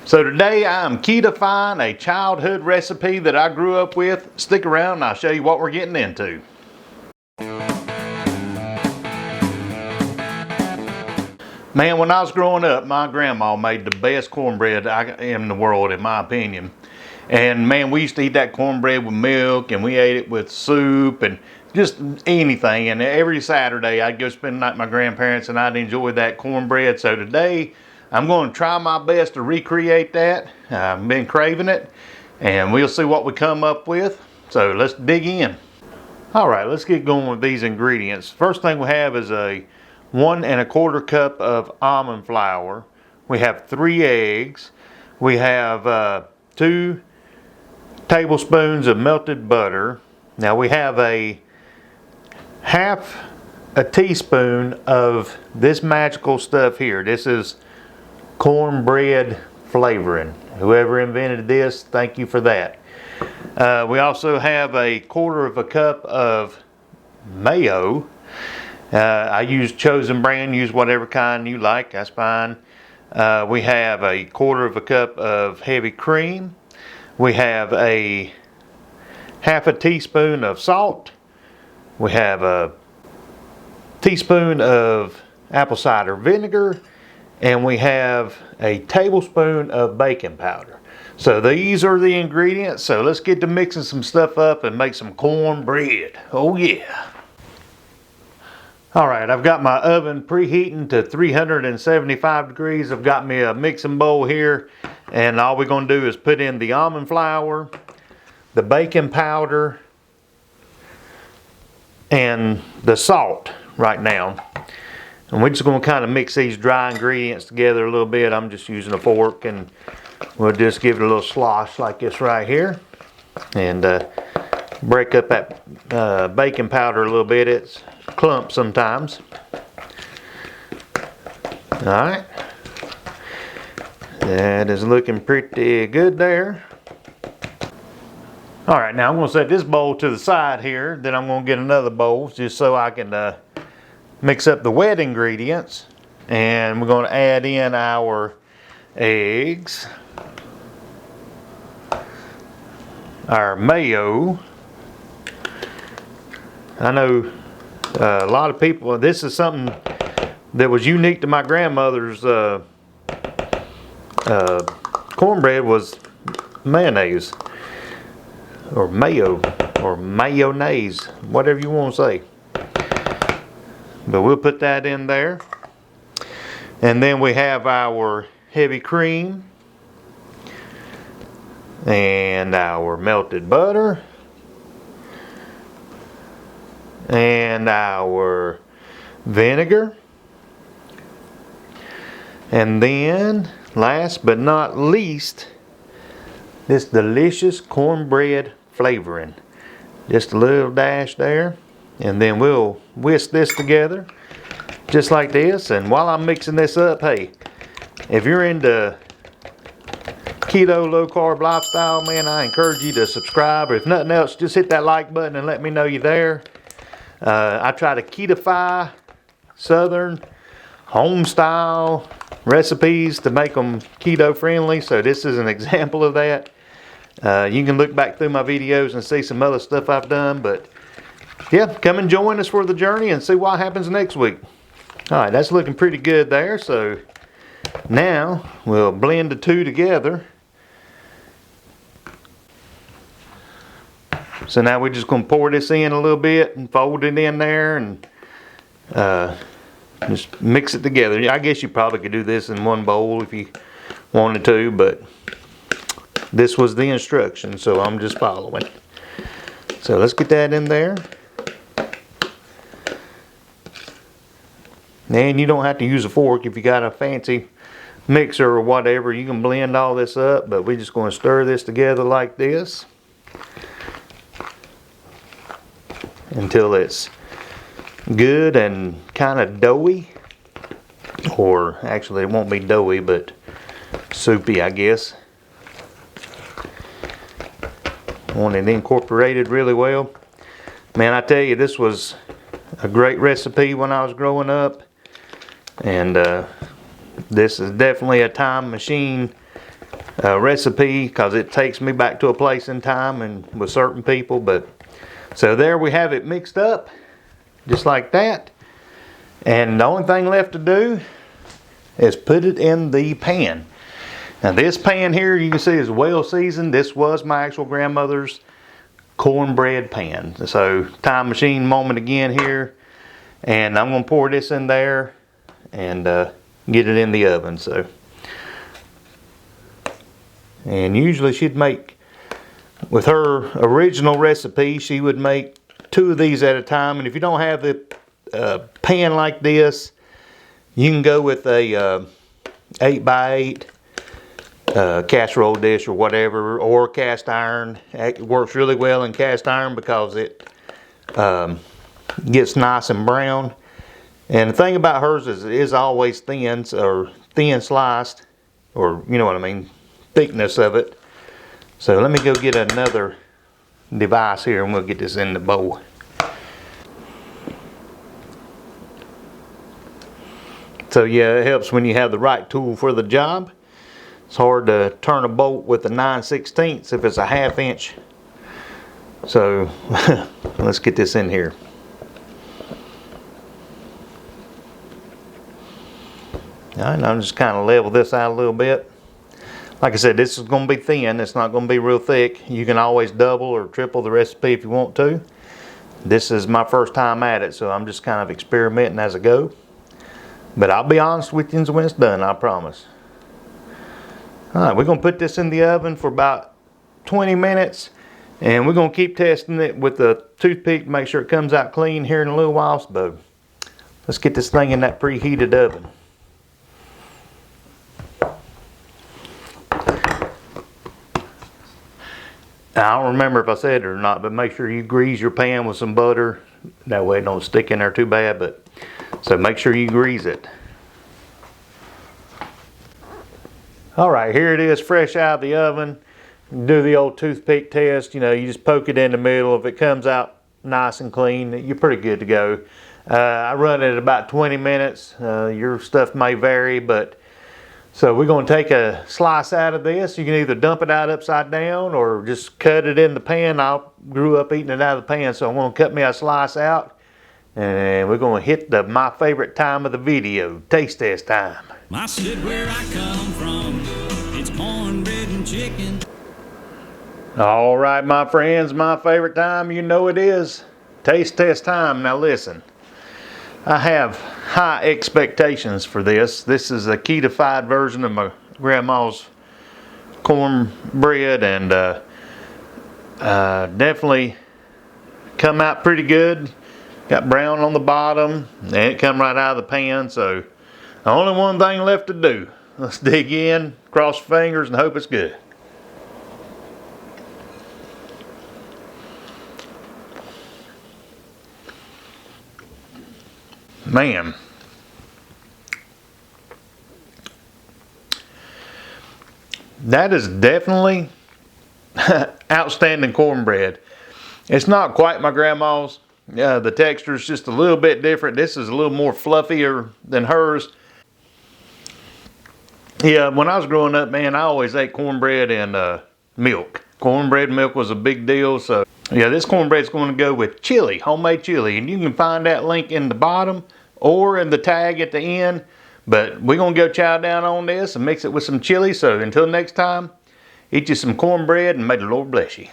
So today I'm keto-fying a childhood recipe that I grew up with. Stick around and I'll show you what we're getting into. Man, when I was growing up, my grandma made the best cornbread in the world, in my opinion. And man, we used to eat that cornbread with milk, and we ate it with soup and just anything. And every Saturday I'd go spend the night with my grandparents and I'd enjoy that cornbread. So today I'm going to try my best to recreate that. I've been craving it, and we'll see what we come up with. So let's dig in. All right, let's get going with these ingredients. First thing we have is a 1 1/4 cup of almond flour. We have 3 eggs. We have 2 tablespoons of melted butter. Now we have a 1/2 teaspoon of this magical stuff here. This is cornbread flavoring. Whoever invented this, thank you for that. We also have a 1/4 cup of mayo. I use chosen brand. Use whatever kind you like, that's fine. We have a 1/4 cup of heavy cream. We have a 1/2 teaspoon of salt. We have a teaspoon of apple cider vinegar, and we have a tablespoon of baking powder. So these are the ingredients. So let's get to mixing some stuff up and make some cornbread. Oh yeah. Alright, I've got my oven preheating to 375 degrees. I've got me a mixing bowl here, and all we're going to do is put in the almond flour, the baking powder, and the salt right now. And we're just going to kind of mix these dry ingredients together a little bit. I'm just using a fork, and we'll just give it a little slosh like this right here. And break up that baking powder a little bit. It's clumps sometimes. Alright. That is looking pretty good there. Alright, now I'm going to set this bowl to the side here. Then I'm going to get another bowl just so I can mix up the wet ingredients. And we're going to add in our eggs, our mayo. I know a lot of people, this is something that was unique to my grandmother's cornbread, was mayonnaise or mayo or mayonnaise, whatever you want to say. But we'll put that in there. And then we have our heavy cream and our melted butter and our vinegar. And then last but not least, this delicious cornbread flavoring. Just a little dash there. And then we'll whisk this together just like this. And while I'm mixing this up, hey, if you're into keto, low carb lifestyle, man, I encourage you to subscribe. Or if nothing else, just hit that like button and let me know you're there. I try to keto-fy southern home style recipes to make them keto friendly. So this is an example of that. You can look back through my videos and see some other stuff I've done. But yeah, come and join us for the journey and see what happens next week. Alright, that's looking pretty good there. So now we'll blend the two together. So now we're just going to pour this in a little bit and fold it in there and just mix it together. I guess you probably could do this in one bowl if you wanted to, but this was the instruction, so I'm just following. So let's get that in there. And you don't have to use a fork if you got a fancy mixer or whatever. You can blend all this up, but we're just going to stir this together like this until it's good and kind of doughy. Or actually it won't be doughy, but soupy, I guess. I want it incorporated really well. Man, I tell you, this was a great recipe when I was growing up. And this is definitely a time machine recipe because it takes me back to a place in time and with certain people. But so there we have it mixed up just like that, and the only thing left to do is put it in the pan. Now this pan here you can see is well seasoned. This was my actual grandmother's cornbread pan. So time machine moment again here, and I'm going to pour this in there and get it in the oven. So, and usually she'd make, with her original recipe, she would make 2 of these at a time. And if you don't have a pan like this, you can go with a 8x8 casserole dish or whatever, or cast iron. It works really well in cast iron because it gets nice and brown. And the thing about hers is it is always thin, or thin sliced, or you know what I mean, thickness of it. So let me go get another device here and we'll get this in the bowl. So yeah, it helps when you have the right tool for the job. It's hard to turn a bolt with a 9/16 if it's a 1/2 inch. So let's get this in here. Alright, I'm just kind of level this out a little bit. Like I said, this is going to be thin. It's not going to be real thick. You can always double or triple the recipe if you want to. This is my first time at it, so I'm just kind of experimenting as I go. But I'll be honest with you when it's done, I promise. Alright, we're going to put this in the oven for about 20 minutes. And we're going to keep testing it with a toothpick to make sure it comes out clean here in a little while. So let's get this thing in that preheated oven. Now, I don't remember if I said it or not, but make sure you grease your pan with some butter. That way it don't stick in there too bad. But so make sure you grease it. Alright, here it is fresh out of the oven. Do the old toothpick test. You know, you just poke it in the middle. If it comes out nice and clean, you're pretty good to go. I run it at about 20 minutes. Your stuff may vary, but so we're going to take a slice out of this. You can either dump it out upside down or just cut it in the pan. I grew up eating it out of the pan, so I'm going to cut me a slice out. And we're going to hit my favorite time of the video, taste test time. I said where I come from, it's cornbread and chicken. All right, my friends, my favorite time, you know it is. Taste test time. Now listen, I have high expectations for this. This is a keto-fied version of my grandma's cornbread, and definitely come out pretty good. Got brown on the bottom, and it come right out of the pan. So only one thing left to do. Let's dig in, cross your fingers, and hope it's good. Man, that is definitely outstanding cornbread. It's not quite my grandma's. The texture is just a little bit different. This is a little more fluffier than hers. Yeah, when I was growing up, man, I always ate cornbread and milk. Cornbread milk was a big deal. So yeah, this cornbread's going to go with chili, homemade chili, and you can find that link in the bottom or in the tag at the end. But we're going to go chow down on this and mix it with some chili. So until next time, eat you some cornbread and may the Lord bless you.